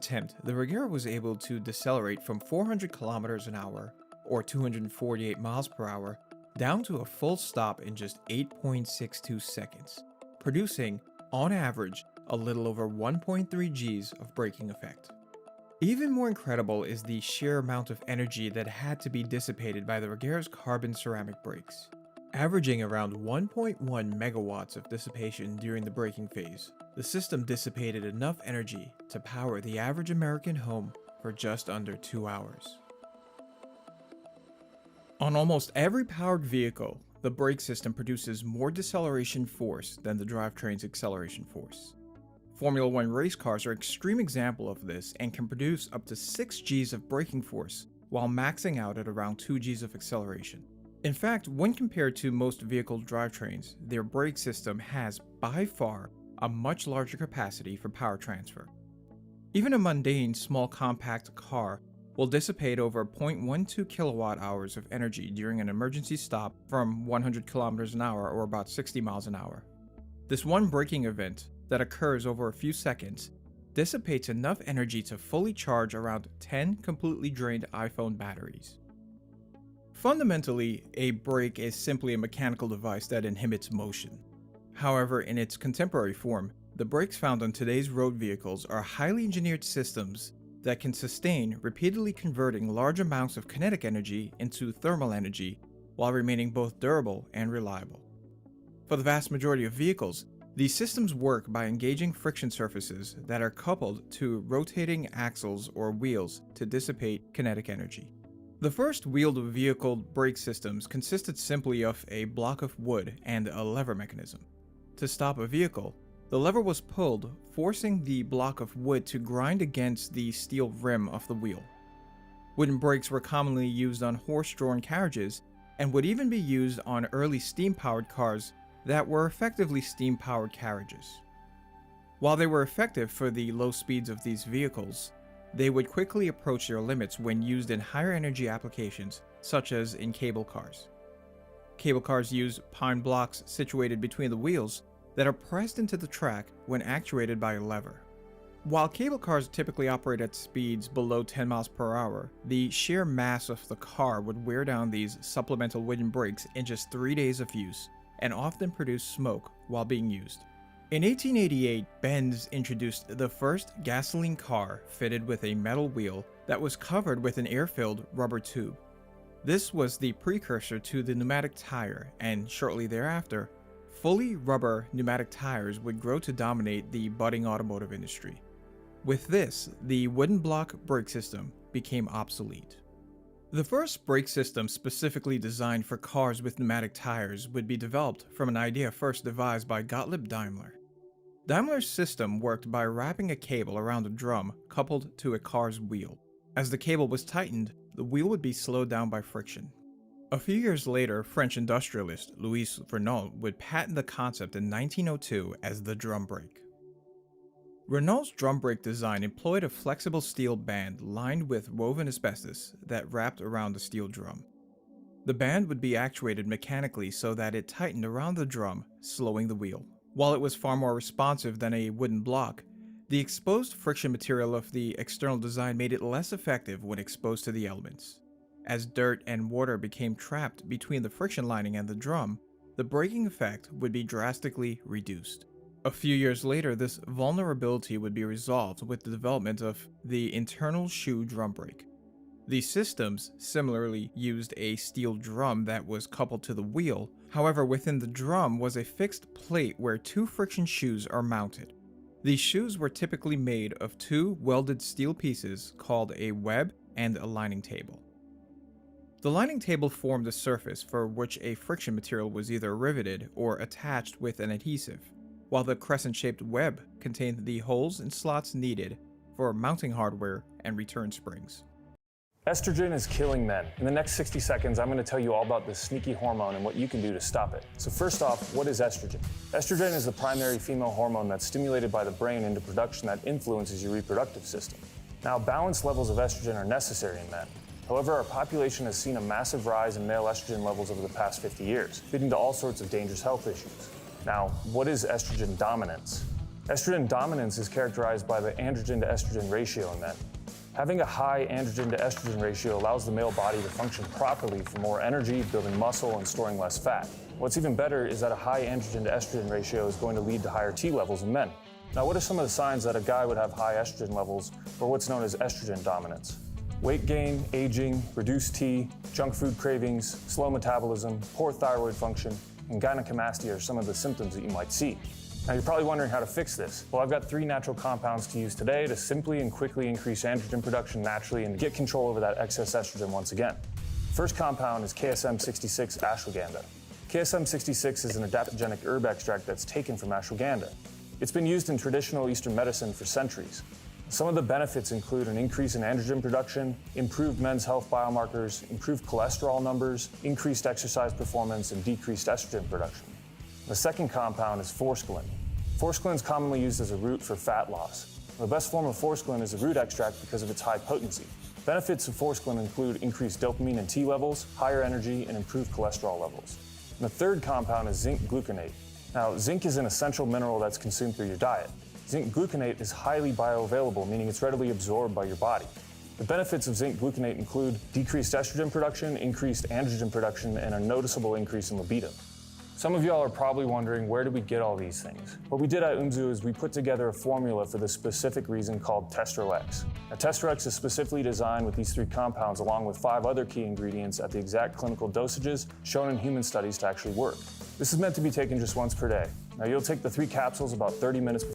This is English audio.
attempt, the Regera was able to decelerate from 400 kilometers an hour, or 248 miles per hour, down to a full stop in just 8.62 seconds, producing, on average, a little over 1.3 Gs of braking effect. Even more incredible is the sheer amount of energy that had to be dissipated by the Regera's carbon ceramic brakes, averaging around 1.1 megawatts of dissipation during the braking phase. The system dissipated enough energy to power the average American home for just under 2 hours. On almost every powered vehicle, the brake system produces more deceleration force than the drivetrain's acceleration force. Formula One race cars are an extreme example of this and can produce up to 6 Gs of braking force while maxing out at around 2 Gs of acceleration. In fact, when compared to most vehicle drivetrains, their brake system has, by far, a much larger capacity for power transfer. Even a mundane small compact car will dissipate over 0.12 kilowatt hours of energy during an emergency stop from 100 kilometers an hour or about 60 miles an hour. This one braking event that occurs over a few seconds dissipates enough energy to fully charge around 10 completely drained iPhone batteries. Fundamentally, a brake is simply a mechanical device that inhibits motion. However, in its contemporary form, the brakes found on today's road vehicles are highly engineered systems that can sustain repeatedly converting large amounts of kinetic energy into thermal energy while remaining both durable and reliable. For the vast majority of vehicles, these systems work by engaging friction surfaces that are coupled to rotating axles or wheels to dissipate kinetic energy. The first wheeled vehicle brake systems consisted simply of a block of wood and a lever mechanism. To stop a vehicle, the lever was pulled, forcing the block of wood to grind against the steel rim of the wheel. Wooden brakes were commonly used on horse-drawn carriages and would even be used on early steam-powered cars that were effectively steam-powered carriages. While they were effective for the low speeds of these vehicles, they would quickly approach their limits when used in higher energy applications, such as in cable cars. Cable cars use pine blocks situated between the wheels that are pressed into the track when actuated by a lever. While cable cars typically operate at speeds below 10 miles per hour, the sheer mass of the car would wear down these supplemental wooden brakes in just 3 days of use, and often produce smoke while being used. In 1888, Benz introduced the first gasoline car fitted with a metal wheel that was covered with an air-filled rubber tube. This was the precursor to the pneumatic tire, and shortly thereafter, fully rubber pneumatic tires would grow to dominate the budding automotive industry. With this, the wooden block brake system became obsolete. The first brake system specifically designed for cars with pneumatic tires would be developed from an idea first devised by Gottlieb Daimler. Daimler's system worked by wrapping a cable around a drum coupled to a car's wheel. As the cable was tightened, the wheel would be slowed down by friction. A few years later, French industrialist Louis Renault would patent the concept in 1902 as the drum brake. Renault's drum brake design employed a flexible steel band lined with woven asbestos that wrapped around the steel drum. The band would be actuated mechanically so that it tightened around the drum, slowing the wheel. While it was far more responsive than a wooden block, the exposed friction material of the external design made it less effective when exposed to the elements. As dirt and water became trapped between the friction lining and the drum, the braking effect would be drastically reduced. A few years later, this vulnerability would be resolved with the development of the internal shoe drum brake. These systems similarly used a steel drum that was coupled to the wheel. However, within the drum was a fixed plate where 2 friction shoes are mounted. These shoes were typically made of 2 welded steel pieces called a web and a lining table. The lining table formed a surface for which a friction material was either riveted or attached with an adhesive, while the crescent-shaped web contained the holes and slots needed for mounting hardware and return springs. Estrogen is killing men. In the next 60 seconds, I'm going to tell you all about this sneaky hormone and what you can do to stop it. So first off, what is estrogen? Estrogen is the primary female hormone that's stimulated by the brain into production that influences your reproductive system. Now, balanced levels of estrogen are necessary in men. However, our population has seen a massive rise in male estrogen levels over the past 50 years, leading to all sorts of dangerous health issues. Now, what is estrogen dominance? Estrogen dominance is characterized by the androgen to estrogen ratio in men. Having a high androgen to estrogen ratio allows the male body to function properly for more energy, building muscle, and storing less fat. What's even better is that a high androgen to estrogen ratio is going to lead to higher T levels in men. Now, what are some of the signs that a guy would have high estrogen levels, or what's known as estrogen dominance? Weight gain, aging, reduced T, junk food cravings, slow metabolism, poor thyroid function, and gynecomastia are some of the symptoms that you might see. Now, you're probably wondering how to fix this. Well, I've got 3 natural compounds to use today to simply and quickly increase androgen production naturally and get control over that excess estrogen once again. First compound is KSM-66 ashwagandha. KSM-66 is an adaptogenic herb extract that's taken from ashwagandha. It's been used in traditional Eastern medicine for centuries. Some of the benefits include an increase in androgen production, improved men's health biomarkers, improved cholesterol numbers, increased exercise performance, and decreased estrogen production. The second compound is forskolin. Forskolin is commonly used as a root for fat loss. The best form of forskolin is a root extract because of its high potency. Benefits of forskolin include increased dopamine and T levels, higher energy, and improved cholesterol levels. And the third compound is zinc gluconate. Now, zinc is an essential mineral that's consumed through your diet. Zinc gluconate is highly bioavailable, meaning it's readily absorbed by your body. The benefits of zinc gluconate include decreased estrogen production, increased androgen production, and a noticeable increase in libido. Some of y'all are probably wondering, where did we get all these things? What we did at UMZU is we put together a formula for this specific reason called Testrol X. Now, Testrol X is specifically designed with these 3 compounds along with 5 other key ingredients at the exact clinical dosages shown in human studies to actually work. This is meant to be taken just once per day. Now, you'll take the 3 capsules about 30 minutes before